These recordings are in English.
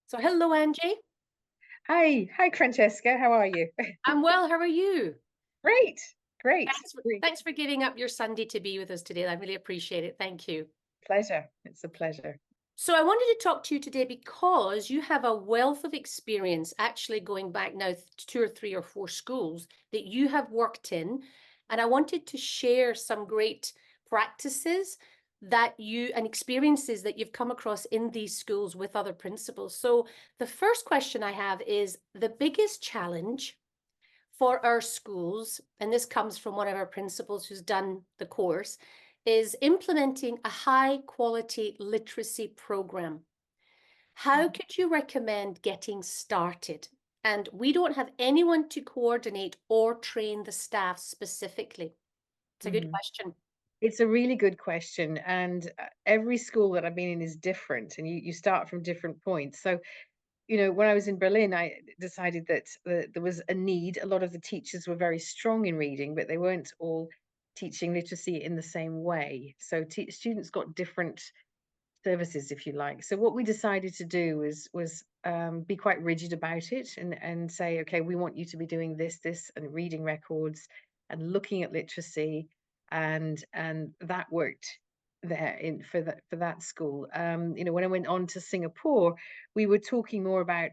So hello, Angie. Hi, Francesca. How are you? I'm well. How are you? Great, great, great. Thanks for giving up your Sunday to be with us today. I really appreciate it. Thank you. Pleasure. It's a pleasure. So I wanted to talk to you today because you have a wealth of experience actually going back now to two or three or four schools that you have worked in. And I wanted to share some great practices that you and experiences that you've come across in these schools with other principals. So the first question I have is the biggest challenge for our schools, and this comes from one of our principals who's done the course, is implementing a high quality literacy program. How could you recommend getting started? And we don't have anyone to coordinate or train the staff specifically. It's a good Mhm. question. It's a really good question, and every school that I've been in is different, and you start from different points. So, when I was in Berlin, I decided that there was a need. A lot of the teachers were very strong in reading, but they weren't all teaching literacy in the same way. So, students got different services, if you like. So what we decided to do was be quite rigid about it and say, okay, we want you to be doing this, and reading records and looking at literacy, and that worked there in for that school. When I went on to Singapore, we were talking more about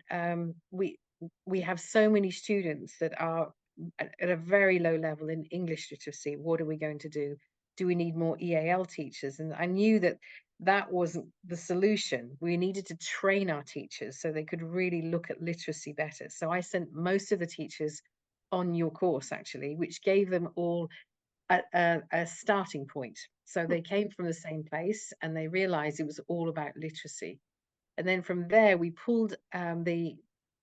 we have so many students that are at a very low level in English literacy. What are we going to do? Do we need more EAL teachers? And I knew that that wasn't the solution. We needed to train our teachers so they could really look at literacy better. So I sent most of the teachers on your course, actually, which gave them all a starting point. So they came from the same place and they realized it was all about literacy. And then from there, we pulled the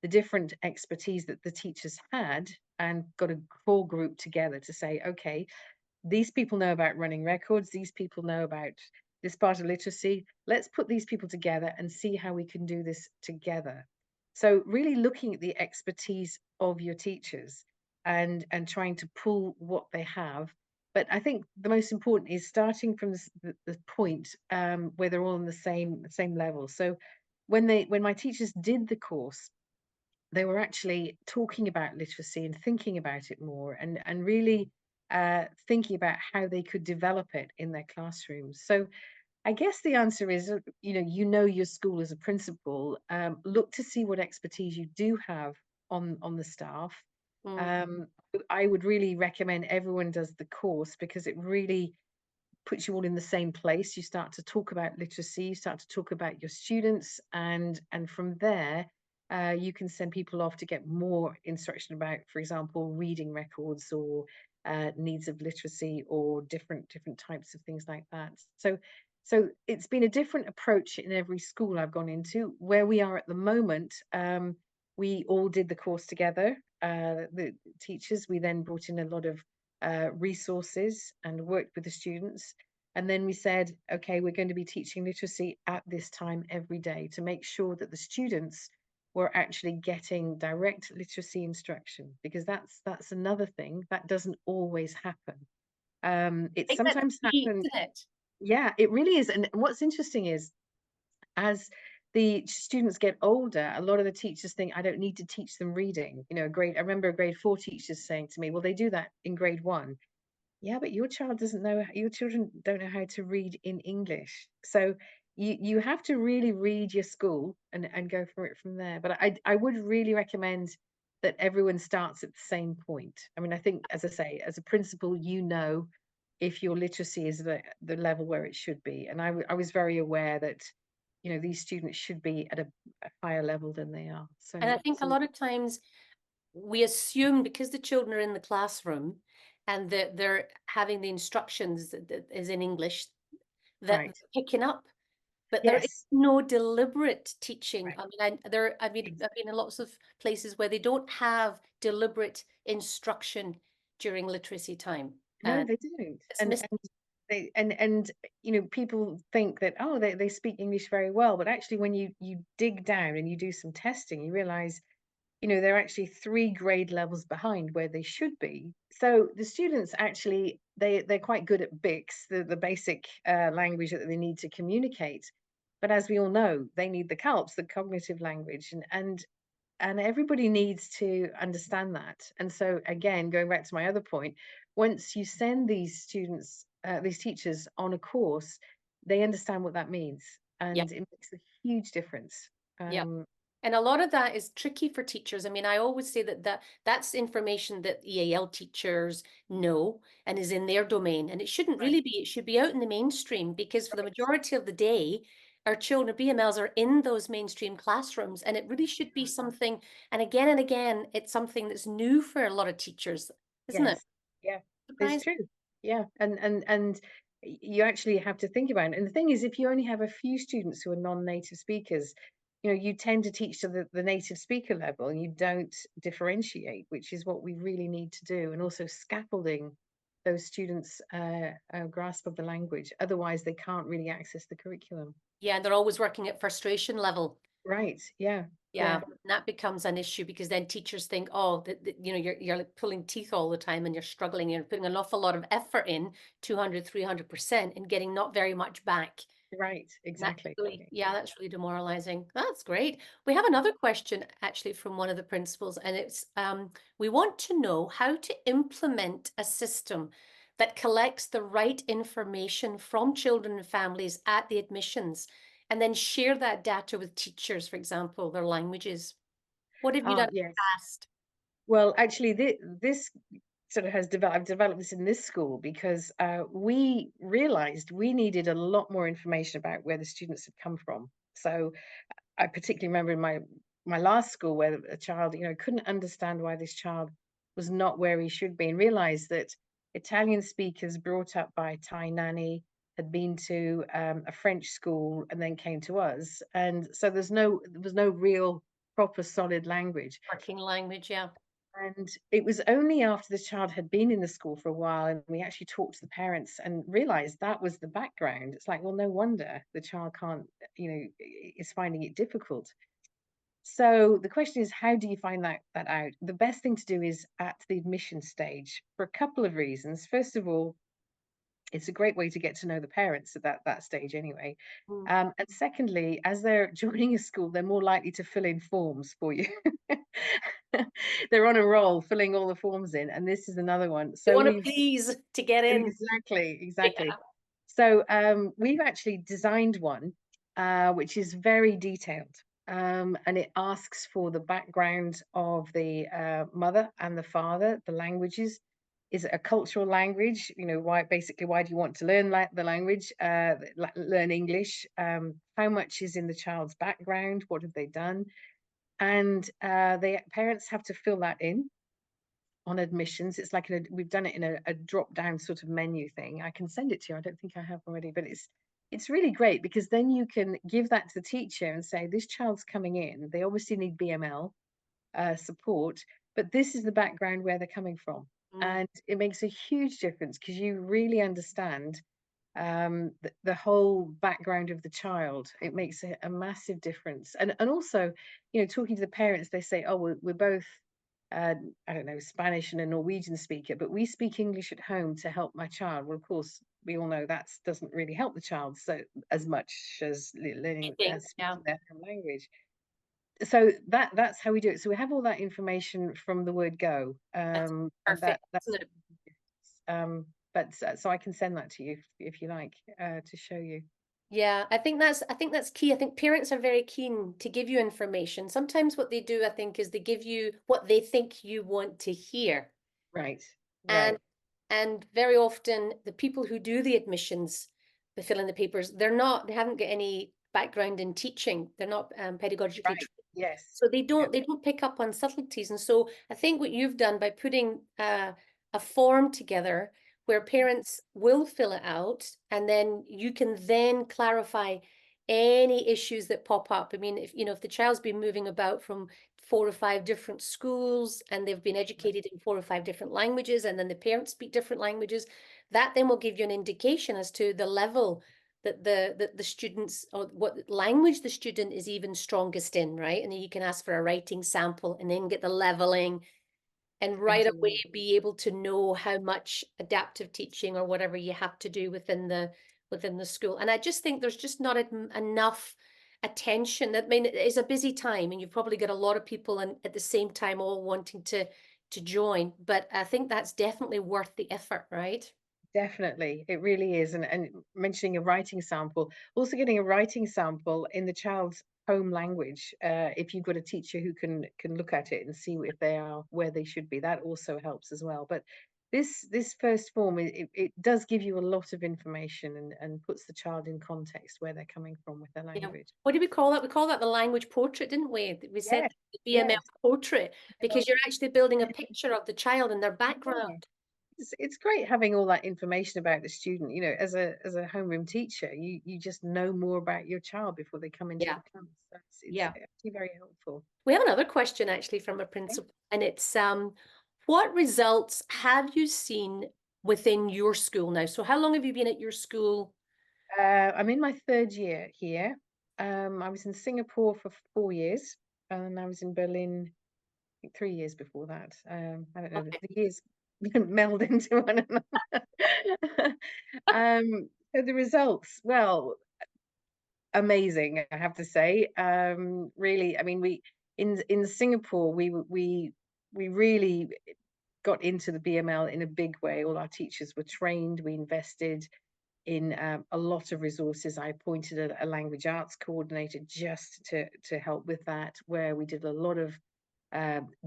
different expertise that the teachers had and got a core group together to say, okay, these people know about running records, these people know about this part of literacy. Let's put these people together and see how we can do this together. So really looking at the expertise of your teachers and trying to pull what they have. But I think the most important is starting from the point where they're all on the same level. So when my teachers did the course, they were actually talking about literacy and thinking about it more and really thinking about how they could develop it in their classrooms. So I guess the answer is, your school as a principal, look to see what expertise you do have on the staff. Mm. Um, I would really recommend everyone does the course because it really puts you all in the same place. You start to talk about literacy, you start to talk about your students, and from there, you can send people off to get more instruction about, for example, reading records or needs of literacy or different types of things like that. So it's been a different approach in every school I've gone into. Where we are at the moment, we all did the course together. The teachers, we then brought in a lot of resources and worked with the students. And then we said, okay, we're going to be teaching literacy at this time every day to make sure that the students were actually getting direct literacy instruction, because that's another thing that doesn't always happen. It I think that's sometimes key, happens. isn't it? Yeah, it really is. And what's interesting is as the students get older, a lot of the teachers think, I don't need to teach them reading. I remember a grade 4 teacher saying to me, well, they do that in grade 1. Yeah, but your children don't know how to read in English. So you have to really read your school and go for it from there. But I would really recommend that everyone starts at the same point. I mean, I think, as I say, as a principal, if your literacy is the level where it should be. And I was very aware that, these students should be at a higher level than they are. And I So, think a so lot of times we assume because the children are in the classroom and that they're having the instructions that is in English that they're right. picking up, but there is Yes. no deliberate teaching. Right. I mean, I've been in lots of places where they don't have deliberate instruction during literacy time, No, and they don't. it's And missing. and they and people think that, oh, they speak English very well, but actually when you dig down and you do some testing, you realize, they're actually 3 grade levels behind where they should be. So the students actually they're quite good at BICS, the basic language that they need to communicate. But as we all know, they need the CALPS, the cognitive language, and everybody needs to understand that. And so again, going back to my other point, once you send these students, these teachers on a course, they understand what that means, Yeah. and it makes a huge difference. Yeah. Um, And a lot of that is tricky for teachers. I mean, I always say that's information that EAL teachers know and is in their domain. And it shouldn't right, really be, it should be out in the mainstream, because for the right. majority of the day, our children, BMLs, are in those mainstream classrooms. And it really should be something, and again, it's something that's new for a lot of teachers, isn't it? Yes. Yeah, it's Surprising. true. Yeah, and you actually have to think about it. And the thing is, if you only have a few students who are non-native speakers, you tend to teach to the native speaker level, and you don't differentiate, which is what we really need to do. And also scaffolding those students' grasp of the language. Otherwise, they can't really access the curriculum. Yeah, and they're always working at frustration level. Right. Yeah. Yeah, Yeah. and that becomes an issue, because then teachers think, oh, you're like pulling teeth all the time, and you're struggling, you're putting an awful lot of effort in, 200, 300%, and getting not very much back. Right. And that's Exactly. really, yeah, that's really demoralizing. That's great. We have another question actually from one of the principals, and it's we want to know how to implement a system that collects the right information from children and families at the admissions, and then share that data with teachers, for example, their languages. What have you done in the Yes. past? Well, actually, this sort of has developed. I've developed this in this school because we realized we needed a lot more information about where the students had come from. So I particularly remember in my last school where a child, couldn't understand why this child was not where he should be, and realized that Italian speakers brought up by a Thai nanny had been to a French school and then came to us, and so there was no real proper solid language. Working language, yeah. And it was only after the child had been in the school for a while and we actually talked to the parents and realized that was the background. It's like, well, no wonder the child can't, is finding it difficult. So the question is, how do you find that out? The best thing to do is at the admission stage for a couple of reasons. First of all, it's a great way to get to know the parents at that stage anyway. Mm. And secondly, as they're joining a school, they're more likely to fill in forms for you. They're on a roll, filling all the forms in, and this is another one. They So want to we've please to get in. exactly. Yeah. So we've actually designed one which is very detailed, and it asks for the background of the mother and the father, the languages. Is it a cultural language? Why basically why do you want to learn the language? Learn English. How much is in the child's background? What have they done? And the parents have to fill that in on admissions. It's like we've done it in a drop down sort of menu thing. I can send it to you. I don't think I have already, but it's really great because then you can give that to the teacher and say, this child's coming in. They obviously need BML support, but this is the background where they're coming from. Mm. And it makes a huge difference because you really understand the whole background of the child. It makes a massive difference. And also, talking to the parents, they say, oh, we're both uh, I don't know, Spanish and a Norwegian speaker, but we speak English at home to help my child. Well, of course, we all know that doesn't really help the child so as much as I learning think, yeah, speaking their home language. So that's how we do it. So we have all that information from the word go, that's and perfect, that's isn't it? but so I can send that to you if you like to show you. Yeah, I think that's key. I think parents are very keen to give you information. Sometimes what they do, I think, is they give you what they think you want to hear. Right, And right, and very often the people who do the admissions, they fill in the papers, they haven't got any background in teaching. They're not pedagogically right. trained. Yes, So yeah, they don't pick up on subtleties. And so I think what you've done by putting a form together where parents will fill it out, and then you can then clarify any issues that pop up. I mean, if the child's been moving about from 4 or 5 different schools and they've been educated in 4 or 5 different languages, and then the parents speak different languages, that then will give you an indication as to the level that the students, or what language the student is even strongest in, right? And then you can ask for a writing sample and then get the leveling, and right away indeed. be able to know how much adaptive teaching or whatever you have to do within within the school. And I just think there's just not enough attention. I mean, it is a busy time, and you've probably got a lot of people and at the same time all wanting to join. But I think that's definitely worth the effort, right? Definitely, it really is. And mentioning a writing sample, also getting a writing sample in the child's home language. If you've got a teacher who can look at it and see if they are where they should be, that also helps as well. But this first form, it does give you a lot of information and puts the child in context where they're coming from with their Yeah. language. What did we call that? We call that the language portrait, didn't we? We said Yes, the BML yes. portrait because you're actually building a picture of the child and their Yeah. background. It's great having all that information about the student. As a homeroom teacher, you just know more about your child before they come into Yeah. the class. It's Yeah. actually very helpful. We have another question actually from a Okay. principal, and it's what results have you seen within your school now? So how long have you been at your school? I'm in my third year here. I was in Singapore for 4 years, and I was in Berlin, I think, 3 years before that. I don't know, the years meld into one another. So the results, well, amazing, I have to say. Really, I mean, we in Singapore, we really got into the BML in a big way. All our teachers were trained. We invested in a lot of resources. I appointed a language arts coordinator just to help with that, where we did a lot of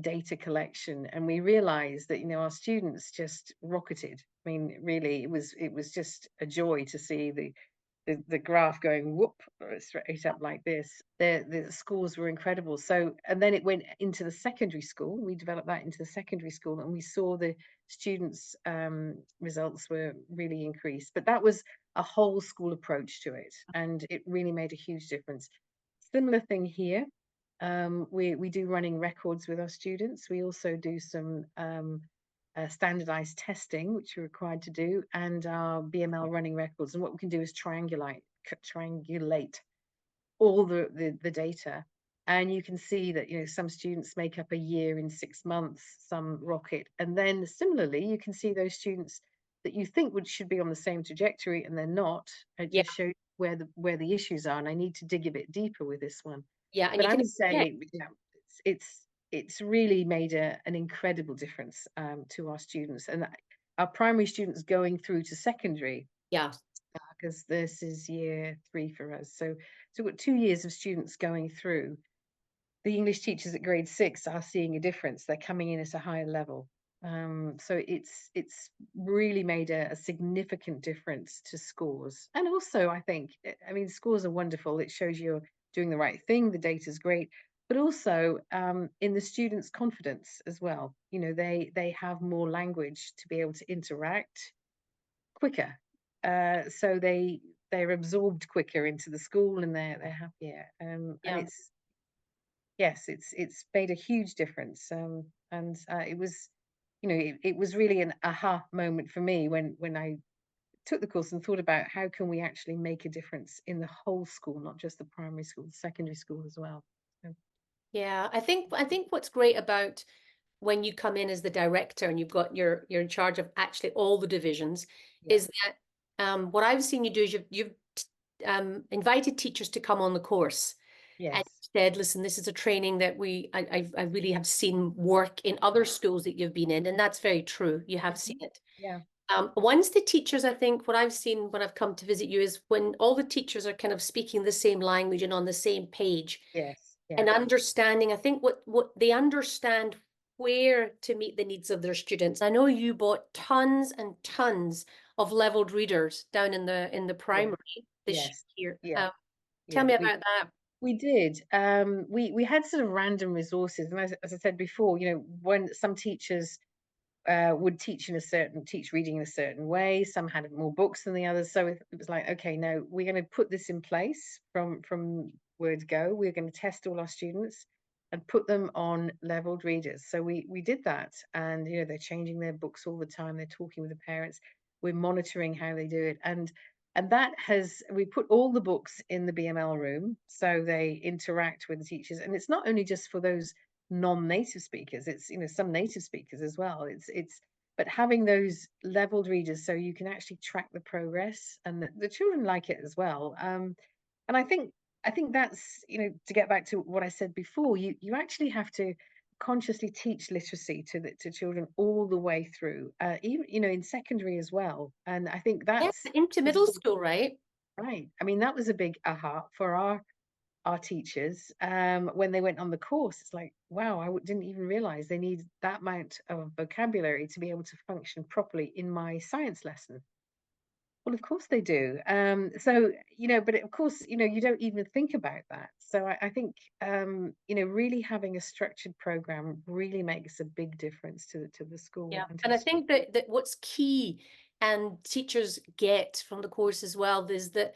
data collection, and we realized that our students just rocketed. I mean, really, it was just a joy to see the graph going whoop straight up like this. The scores were incredible. So, and then it went into the secondary school. We developed that into the secondary school, and we saw the students' results were really increased. But that was a whole school approach to it, and it really made a huge difference. Similar thing here. We do running records with our students. We also do some standardized testing, which we're required to do, and our BML running records. And what we can do is triangulate all the data. And you can see that some students make up a year in 6 months, some rocket. And then similarly, you can see those students that you think should be on the same trajectory and they're not. It Yeah, just shows where the issues are. And I need to dig a bit deeper with this one. yeah, and But you I can would yeah, say, it's really made an incredible difference to our students and our primary students going through to secondary, yeah, because this is year 3 for us. So we've got 2 years of students going through. The English teachers at grade 6 are seeing a difference. They're coming in at a higher level. So it's really made a significant difference to scores. And also, I think, I mean, scores are wonderful. It shows you're doing the right thing. The data's great, but also in the students' confidence as well. They have more language to be able to interact quicker. So they're absorbed quicker into the school, and they're happier. And yeah. it's yes, it's made a huge difference. And it was, it was really an aha moment for me when I took the course and thought about how can we actually make a difference in the whole school, not just the primary school, the secondary school as well. So, Yeah, I think what's great about when you come in as the director and you're in charge of actually all the divisions yeah. is that what I've seen you do is you've invited teachers to come on the course and Yes. said, listen, this is a training that I really have seen work in other schools that you've been in, and that's very true. You have seen Mhm. it. Yeah. Once the teachers, I think what I've seen when I've come to visit you is when all the teachers are kind of speaking the same language and on the same page Yes. Yeah. and understanding, I think what they understand where to meet the needs of their students. I know you bought tons and tons of leveled readers down in the Yeah. primary this Yes. year. Yeah. Tell Yeah. me We about that. we did. We had sort of random resources, and as I said before, when some teachers would teach reading in a certain way. Some had more books than the others. So it was like, okay, no, we're going to put this in place from word go. We're going to test all our students and put them on leveled readers. So we did that, and they're changing their books all the time. They're talking with the parents. We're monitoring how they do it, and that we put all the books in the BML room so they interact with the teachers. And it's not only just for those non-native speakers, it's some native speakers as well. It's but having those leveled readers so you can actually track the progress, and the children like it as well. And I think that's, to get back to what I said before, you actually have to consciously teach literacy to children all the way through, even in secondary as well. And I think Yeah, that's into was middle school, right? right. I mean, that was a big aha for our teachers, when they went on the course. It's like, wow, didn't even realize they need that amount of vocabulary to be able to function properly in my science lesson. Well, of course they do. So, but of course, you don't even think about that. So I think, really having a structured program really makes a big difference to the school Yeah. and to And the I student. think that what's key and teachers get from the course as well is that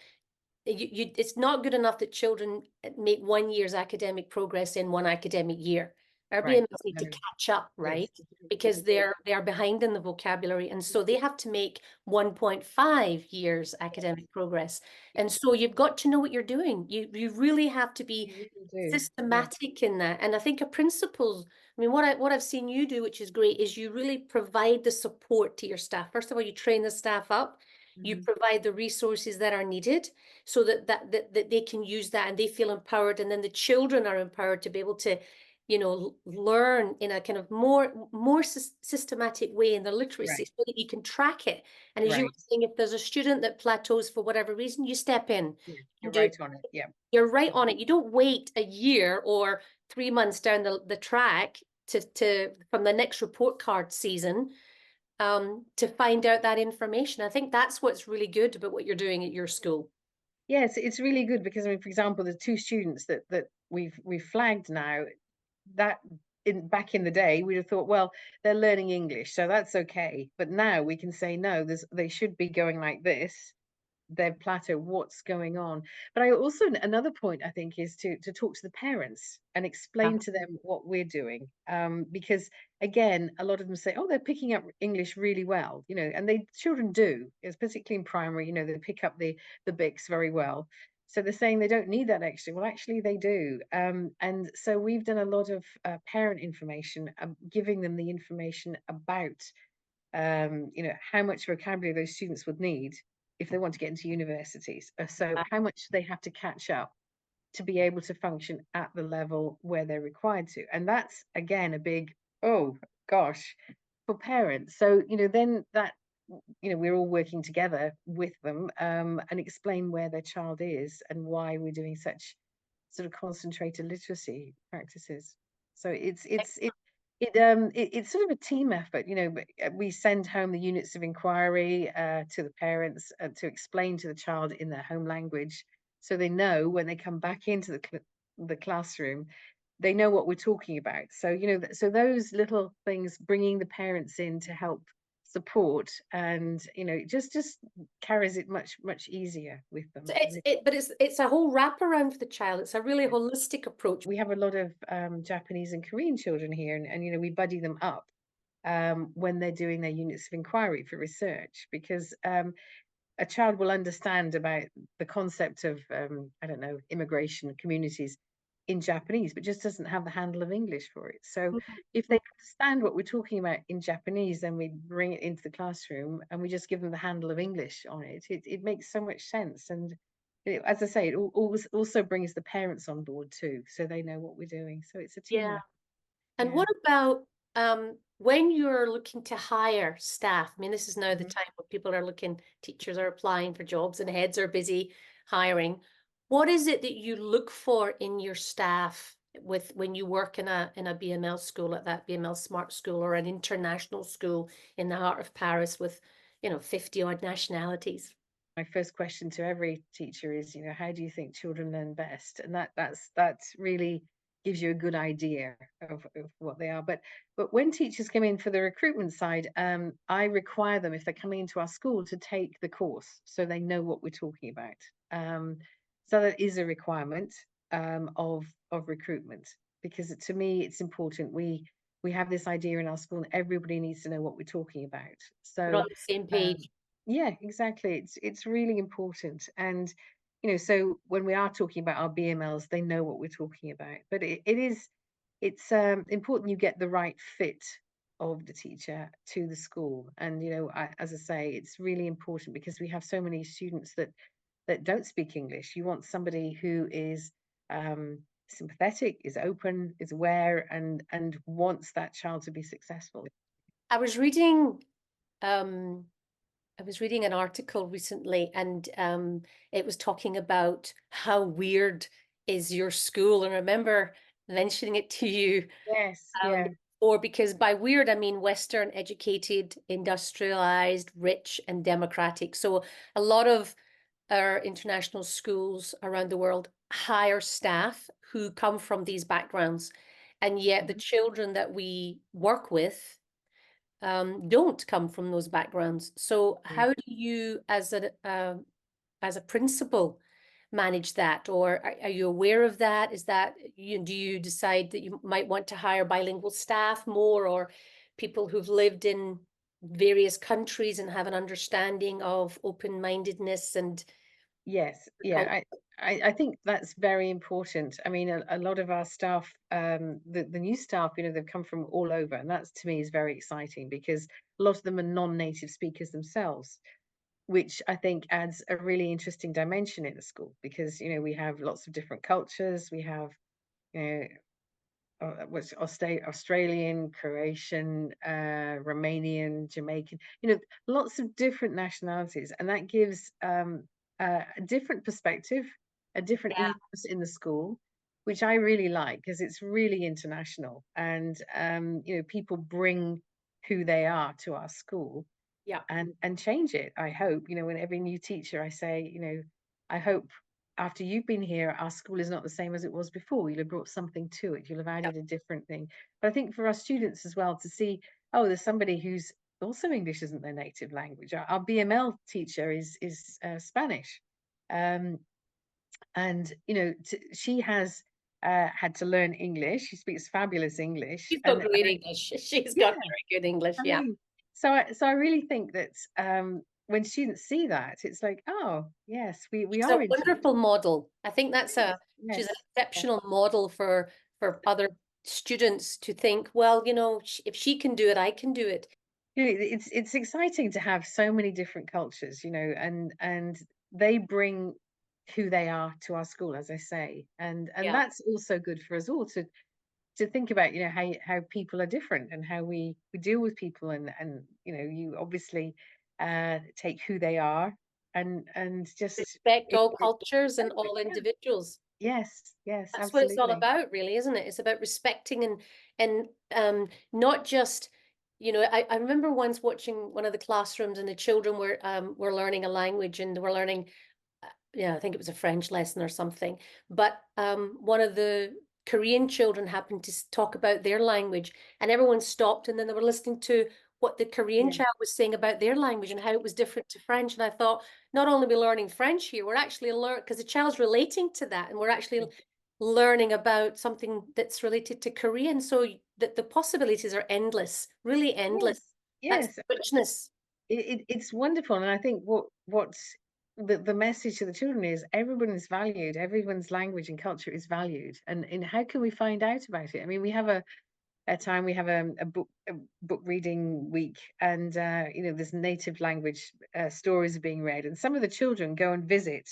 it's not good enough that children make 1 year's academic progress in one academic year. Our Right. BMLs need to No. catch up, Yes. right? Because they are behind in the vocabulary, and so they have to make 1.5 years academic progress. And so you've got to know what you're doing. You really have to be You really do. Yeah. systematic in that. And I think a principal, I mean, what I've seen you do, which is great, is you really provide the support to your staff. First of all, you train the staff up, you Mhm. provide the resources that are needed so that they can use that and they feel empowered, and then the children are empowered to be able to learn in a kind of more systematic way in the literacy Right. so that you can track it. And as you were Right. saying, if there's a student that plateaus for whatever reason, you step in Yeah. You're and do, right on it. Yeah. you're right Mhm. on it. You don't wait a year or 3 months down the track to from the next report card season to find out that information. I think that's what's really good about what you're doing at your school. Yes, it's really good because, I mean, for example, the two students that we've flagged now, that in back in the day we'd have thought, well, they're learning English, so that's okay. But now we can say no, they should be going like this, their plateau, what's going on. But I also, another point I think is to talk to the parents and Yeah. explain to them what we're doing, because again, a lot of them say, oh, they're picking up English really well, and they children do, it's particularly in primary, they pick up the BICS very well. So they're saying they don't need that extra. Well, actually, they do. And so we've done a lot of parent information, giving them the information about how much vocabulary those students would need if they want to get into universities. So how much they have to catch up to be able to function at the level where they're required to. And that's again a big, oh gosh, for parents. So, then that, we're all working together with them, and explain where their child is and why we're doing such sort of concentrated literacy practices. So it's sort of a team effort, but we send home the units of inquiry to the parents, to explain to the child in their home language, so they know when they come back into the classroom, they know what we're talking about. So so those little things, bringing the parents in to help support, and just carries it much easier with So them. but it's a whole wraparound for the child. It's a really holistic approach. We have a lot of Japanese and Korean children here, and we buddy them up when they're doing their units of inquiry for research, because a child will understand about the concept of, I don't know, immigration communities in Japanese, but just doesn't have the handle of English for it. So if they understand what we're talking about in Japanese, then we bring it into the classroom and we just give them the handle of English on it. It makes so much sense. And as I say, it always also brings the parents on board too, so they know what we're doing. So it's a team Yeah. effort. And Yeah. what about when you're looking to hire staff? I mean, this is now the Mhm. time where people are looking, teachers are applying for jobs and heads are busy hiring. What is it that you look for in your staff with when you work in a BML school, at that BML Smart School, or an international school in the heart of Paris with, 50 odd nationalities? My first question to every teacher is, how do you think children learn best? And that's really gives you a good idea of what they are. But when teachers come in for the recruitment side, I require them, if they're coming into our school, to take the course so they know what we're talking about. So that is a requirement, of recruitment, because to me it's important. We have this idea in our school, and everybody needs to know what we're talking about. We're on So the same um, page. yeah, exactly. It's really important. And so when we are talking about our BMLs, they know what we're talking about. But it's important you get the right fit of the teacher to the school. And as I say, it's really important because we have so many students that don't speak English. You want somebody who is sympathetic, is open, is aware, and wants that child to be successful. I was reading um an article recently, and it was talking about how weird is your school. And I remember mentioning it to you Yes, yeah, or because by weird, I mean Western, educated, industrialized, rich, and democratic. So a lot of our international schools around the world hire staff who come from these backgrounds. And yet the mhm, children that we work with don't come from those backgrounds. So yeah. how do you, as a principal, manage that? Or are you aware of that? Is that you, do you decide that you might want to hire bilingual staff more, or people who've lived in various countries and have an understanding of open-mindedness and Yes, the yeah. culture? I think that's very important. I mean, a lot of our staff, the new staff, they've come from all over, and that's to me is very exciting because a lot of them are non-native speakers themselves, which I think adds a really interesting dimension in the school because we have lots of different cultures. We have you know what's Australian, Croatian, Romanian, Jamaican, lots of different nationalities, and that gives a different perspective, a different Yeah, ethos in the school, which I really like because it's really international, and people bring who they are to our school yeah, and change it. I hope, when every new teacher I say, I hope after you've been here, our school is not the same as it was before. You'll have brought something to it. You'll have yeah. added a different thing. But I think for our students as well to see, oh, there's somebody who's also English isn't their native language. Our BML teacher is Spanish, um, and she has had to learn English. She speaks fabulous English, She's got and great English. She's yeah, got very good English. I Yeah. mean, so I really think that when students see that, it's like, oh yes, we She's are a international. wonderful model. I think Yes, she's an yes, yes. exceptional model for other students to think, well, if she can do it, I can do it. It's exciting to have so many different cultures, and they bring who they are to our school, as I say, and Yeah, that's also good for us all to think about, how people are different and how we deal with people, and you obviously take who they are and just respect it, all it, cultures and all yeah. individuals. Yes, yes, That's what it's all absolutely. about, really, isn't it? It's about respecting and not just, I remember once watching one of the classrooms and the children were learning a language and they were learning yeah, I think it was a French lesson or something. But one of the Korean children happened to talk about their language, and everyone stopped, and then they were listening to what the Korean Yeah, child was saying about their language and how it was different to French. And I thought, not only are we learning French here, we're actually learning because the child's relating to that, and we're actually learning about something that's related to Korean. So that the possibilities are endless, really endless. yes, That's yes. richness. It's wonderful, and I think what's the message to the children is everyone is valued, everyone's language and culture is valued, and how can we find out about it? I mean, we have a time we have a book reading week, and there's native language stories are being read, and some of the children go and visit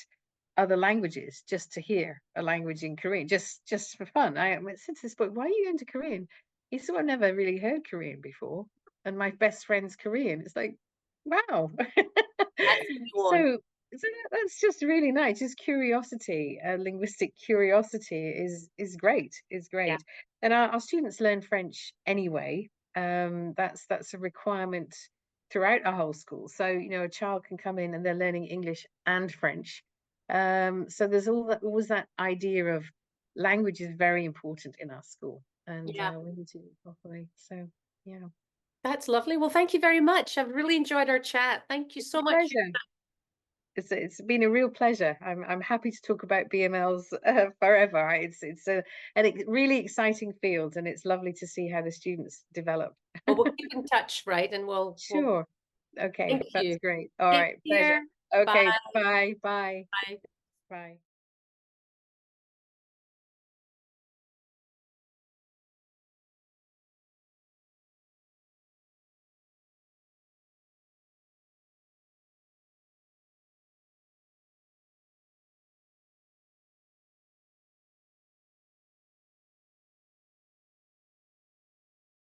other languages just to hear a language in Korean, just for fun. I said to this boy, "Why are you going to Korean?" He said, "I've never really heard Korean before, and my best friend's Korean." It's like, wow. That's what you want. so that's just really nice. Just curiosity, linguistic curiosity is great. Is Yeah. great, and our students learn French anyway. That's a requirement throughout our whole school. So a child can come in and they're learning English and French. So there's always that idea of language is very important in our school, and Yeah. we need to do it properly. So yeah, That's lovely. Well, thank you very much. I've really enjoyed our chat. Thank you it's so a much. pleasure. It's been a real pleasure. I'm happy to talk about BMLs forever. It's a really exciting field, and it's lovely to see how the students develop. Well, we'll keep in touch, right? And we'll Sure. Okay, thank that's you. great. All Take right, pleasure. care. Bye. Okay, bye, bye, Bye. bye.